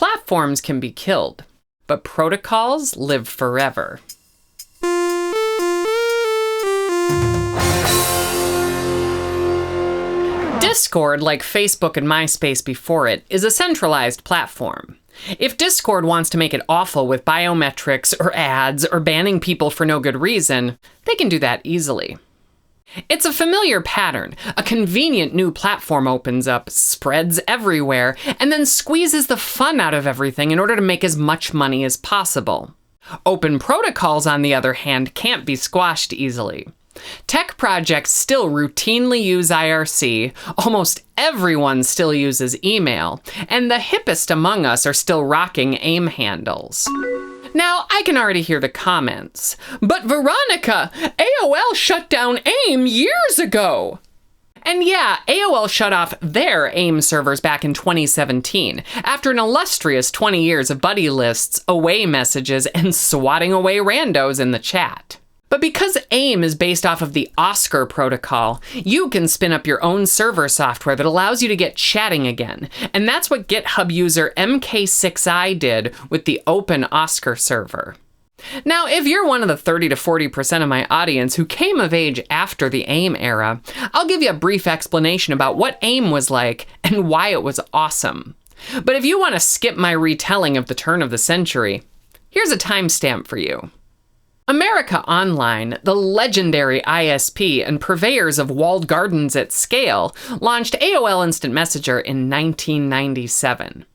Platforms can be killed, but protocols live forever. Discord, like Facebook and MySpace before it, is a centralized platform. If Discord wants to make it awful with biometrics or ads or banning people for no good reason, they can do that easily. It's a familiar pattern. A convenient new platform opens up, spreads everywhere, and then squeezes the fun out of everything in order to make as much money as possible. Open protocols, on the other hand, can't be squashed easily. Tech projects still routinely use IRC, almost everyone still uses email, and the hippest among us are still rocking AIM handles. Now, I can already hear the comments. But VeRoNiCa, AOL shut down AIM years ago! And yeah, AOL shut off their AIM servers back in 2017, after an illustrious 20 years of buddy lists, away messages, and swatting away randos in the chat. But because AIM is based off of the Oscar protocol, you can spin up your own server software that allows you to get chatting again. And that's what GitHub user MK6I did with the open Oscar server. Now, if you're one of the 30 to 40% of my audience who came of age after the AIM era, I'll give you a brief explanation about what AIM was like and why it was awesome. But if you want to skip my retelling of the turn of the century, here's a timestamp for you. America Online, the legendary ISP and purveyors of walled gardens at scale, launched AOL Instant Messenger in 1997.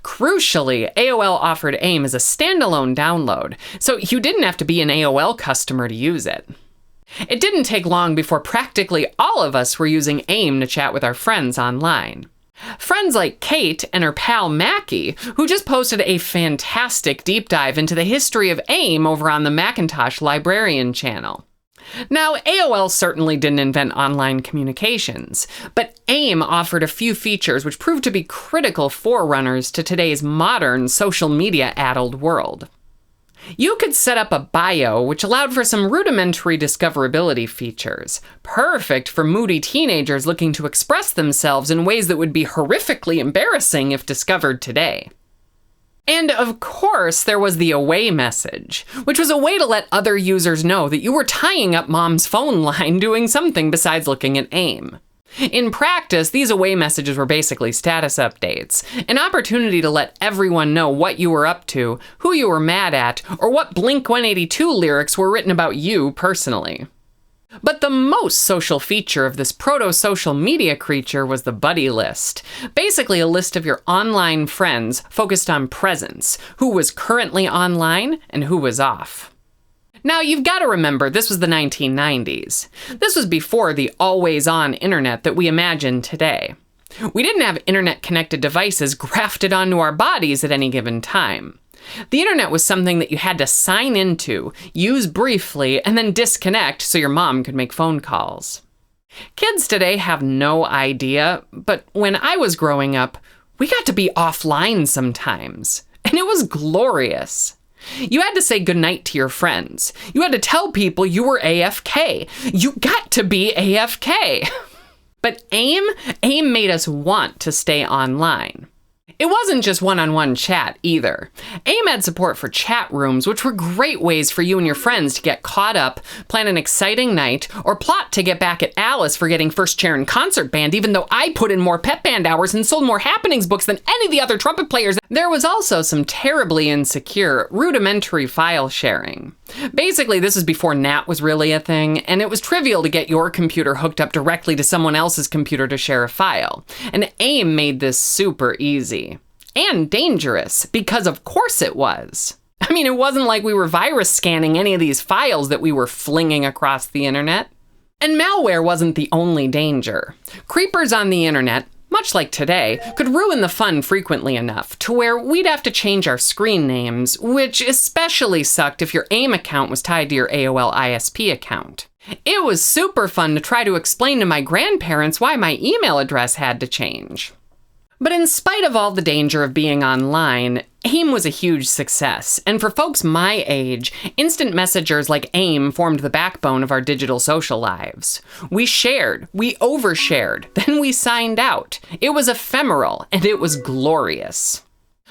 Crucially, AOL offered AIM as a standalone download, so you didn't have to be an AOL customer to use it. It didn't take long before practically all of us were using AIM to chat with our friends online. Friends like Kate and her pal Mackie, who just posted a fantastic deep dive into the history of AIM over on the Macintosh Librarian channel. Now, AOL certainly didn't invent online communications, but AIM offered a few features which proved to be critical forerunners to today's modern social media-addled world. You could set up a bio, which allowed for some rudimentary discoverability features, perfect for moody teenagers looking to express themselves in ways that would be horrifically embarrassing if discovered today. And of course, there was the away message, which was a way to let other users know that you were tying up mom's phone line doing something besides looking at AIM. In practice, these away messages were basically status updates, an opportunity to let everyone know what you were up to, who you were mad at, or what Blink-182 lyrics were written about you personally. But the most social feature of this proto-social media creature was the buddy list, basically a list of your online friends focused on presence, who was currently online and who was off. Now, you've got to remember, this was the 1990s. This was before the always-on internet that we imagine today. We didn't have internet-connected devices grafted onto our bodies at any given time. The internet was something that you had to sign into, use briefly, and then disconnect so your mom could make phone calls. Kids today have no idea, but when I was growing up, we got to be offline sometimes, and it was glorious. You had to say goodnight to your friends. You had to tell people you were AFK. You got to be AFK. But AIM made us want to stay online. It wasn't just one-on-one chat either. AIM had support for chat rooms, which were great ways for you and your friends to get caught up, plan an exciting night, or plot to get back at Alice for getting first chair in concert band, even though I put in more pep band hours and sold more happenings books than any of the other trumpet players. There was also some terribly insecure, rudimentary file sharing. Basically, this was before NAT was really a thing, and it was trivial to get your computer hooked up directly to someone else's computer to share a file. And AIM made this super easy. And dangerous, because of course it was. I mean, it wasn't like we were virus scanning any of these files that we were flinging across the internet. And malware wasn't the only danger. Creepers on the internet, much like today, could ruin the fun frequently enough to where we'd have to change our screen names, which especially sucked if your AIM account was tied to your AOL ISP account. It was super fun to try to explain to my grandparents why my email address had to change. But in spite of all the danger of being online, AIM was a huge success, and for folks my age, instant messengers like AIM formed the backbone of our digital social lives. We shared, we overshared, then we signed out. It was ephemeral, and it was glorious.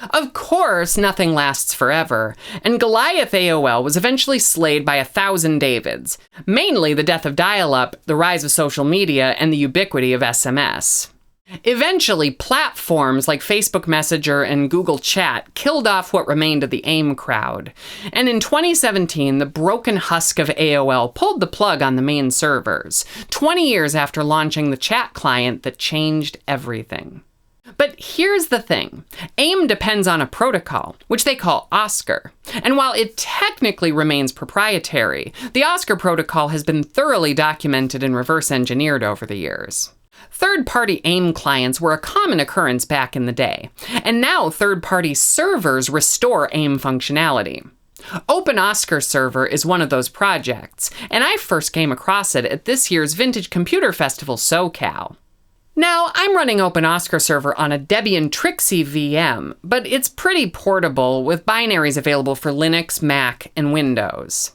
Of course, nothing lasts forever, and Goliath AOL was eventually slayed by 1,000 Davids, mainly the death of dial-up, the rise of social media, and the ubiquity of SMS. Eventually, platforms like Facebook Messenger and Google Chat killed off what remained of the AIM crowd, and in 2017, the broken husk of AOL pulled the plug on the main servers, 20 years after launching the chat client that changed everything. But here's the thing. AIM depends on a protocol, which they call Oscar. And while it technically remains proprietary, the Oscar protocol has been thoroughly documented and reverse engineered over the years. Third-party AIM clients were a common occurrence back in the day, and now third-party servers restore AIM functionality. OpenOscar Server is one of those projects, and I first came across it at this year's Vintage Computer Festival SoCal. Now, I'm running OpenOscar Server on a Debian Trixie VM, but it's pretty portable with binaries available for Linux, Mac, and Windows.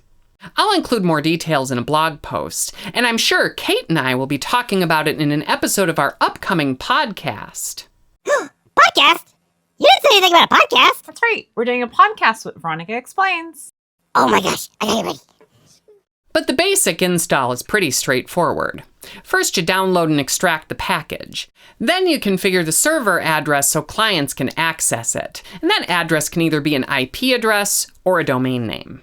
I'll include more details in a blog post, and I'm sure Kate and I will be talking about it in an episode of our upcoming podcast. Podcast? You didn't say anything about a podcast! That's right, we're doing a podcast with VeRoNiCa ExPlAiNs. Oh my gosh, I got it ready. But the basic install is pretty straightforward. First, you download and extract the package. Then you configure the server address so clients can access it, and that address can either be an IP address or a domain name.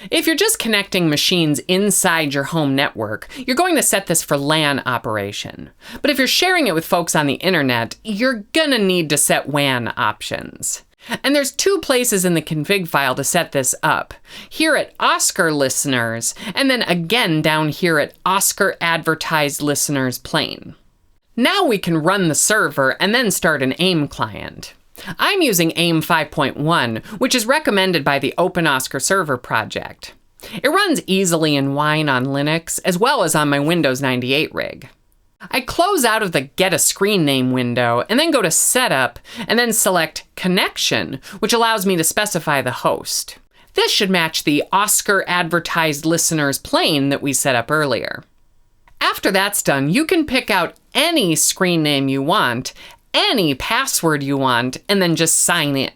If you're just connecting machines inside your home network, you're going to set this for LAN operation. But if you're sharing it with folks on the internet, you're gonna need to set WAN options. And there's two places in the config file to set this up. Here at Oscar Listeners, and then again down here at Oscar Advertised Listeners plain. Now we can run the server and then start an AIM client. I'm using AIM 5.1, which is recommended by the OpenOscar Server project. It runs easily in Wine on Linux, as well as on my Windows 98 rig. I close out of the Get a Screen Name window, and then go to Setup, and then select Connection, which allows me to specify the host. This should match the Oscar Advertised Listeners plain that we set up earlier. After that's done, you can pick out any screen name you want, any password you want, and then just sign in.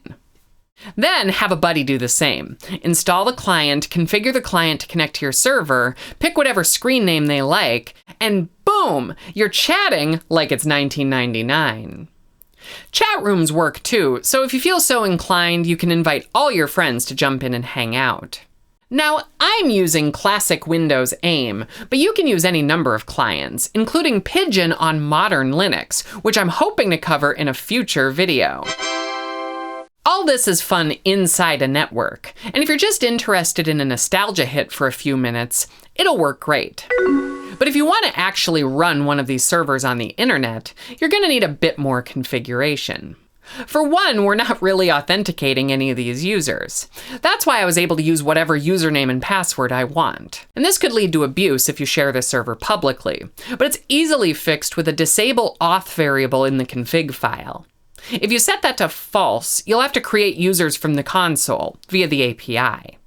Then have a buddy do the same. Install the client, configure the client to connect to your server, pick whatever screen name they like, and boom, you're chatting like it's 1999. Chat rooms work too, so if you feel so inclined, you can invite all your friends to jump in and hang out. Now, I'm using classic Windows AIM, but you can use any number of clients, including Pigeon on modern Linux, which I'm hoping to cover in a future video. All this is fun inside a network, and if you're just interested in a nostalgia hit for a few minutes, it'll work great. But if you want to actually run one of these servers on the internet, you're going to need a bit more configuration. For one, we're not really authenticating any of these users. That's why I was able to use whatever username and password I want. And this could lead to abuse if you share the server publicly, but it's easily fixed with a disable auth variable in the config file. If you set that to false, you'll have to create users from the console via the API.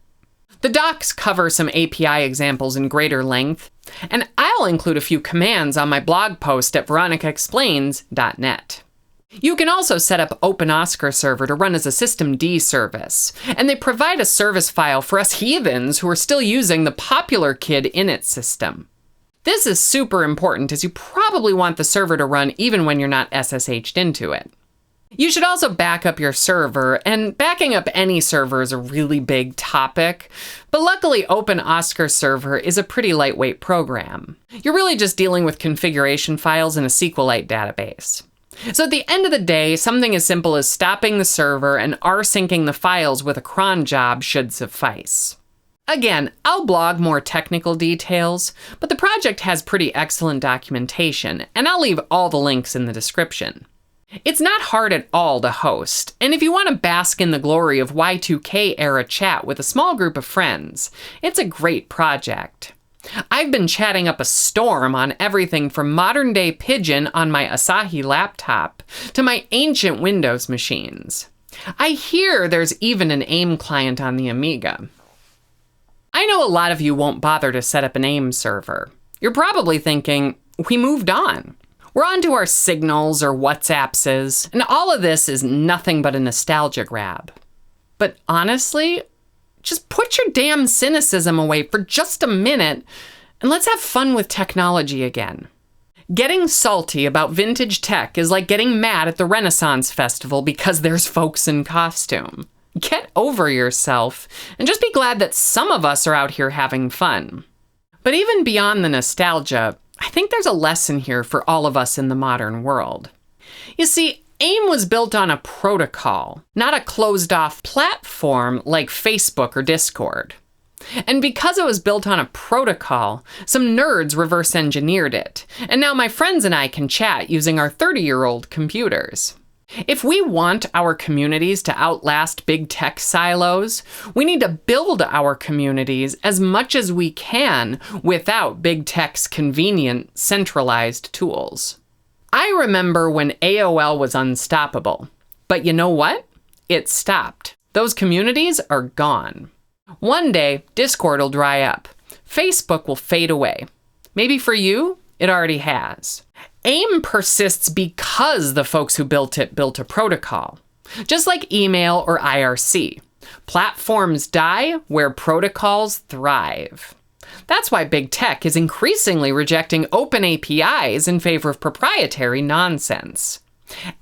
The docs cover some API examples in greater length, and I'll include a few commands on my blog post at VeRoNiCaExPlAiNs.net. You can also set up OpenOscar Server to run as a systemd service, and they provide a service file for us heathens who are still using the popular kid init system. This is super important as you probably want the server to run even when you're not SSH'd into it. You should also back up your server, and backing up any server is a really big topic, but luckily OpenOscar Server is a pretty lightweight program. You're really just dealing with configuration files in a SQLite database. So at the end of the day, something as simple as stopping the server and rsyncing the files with a cron job should suffice. Again, I'll blog more technical details, but the project has pretty excellent documentation, and I'll leave all the links in the description. It's not hard at all to host, and if you want to bask in the glory of Y2K era chat with a small group of friends, it's a great project. I've been chatting up a storm on everything from modern day Pigeon on my Asahi laptop to my ancient Windows machines. I hear there's even an AIM client on the Amiga. I know a lot of you won't bother to set up an AIM server. You're probably thinking, we moved on. We're on to our Signals or WhatsAppses, and all of this is nothing but a nostalgia grab. But honestly, just put your damn cynicism away for just a minute, and let's have fun with technology again. Getting salty about vintage tech is like getting mad at the Renaissance Festival because there's folks in costume. Get over yourself, and just be glad that some of us are out here having fun. But even beyond the nostalgia, I think there's a lesson here for all of us in the modern world. You see, AIM was built on a protocol, not a closed-off platform like Facebook or Discord. And because it was built on a protocol, some nerds reverse engineered it, and now my friends and I can chat using our 30-year-old computers. If we want our communities to outlast big tech silos, we need to build our communities as much as we can without big tech's convenient, centralized tools. I remember when AOL was unstoppable, but you know what? It stopped. Those communities are gone. One day, Discord will dry up. Facebook will fade away. Maybe for you, it already has. AIM persists because the folks who built it built a protocol. Just like email or IRC. Platforms die where protocols thrive. That's why big tech is increasingly rejecting open APIs in favor of proprietary nonsense.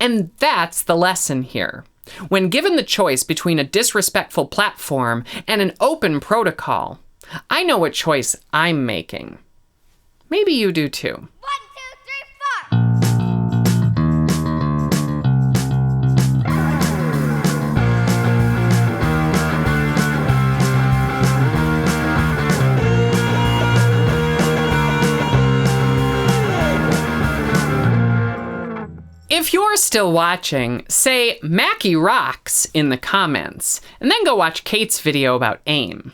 And that's the lesson here. When given the choice between a disrespectful platform and an open protocol, I know what choice I'm making. Maybe you do too. 1, 2, 3, 4. If you're still watching, say Mackie rocks in the comments, and then go watch Kate's video about AIM.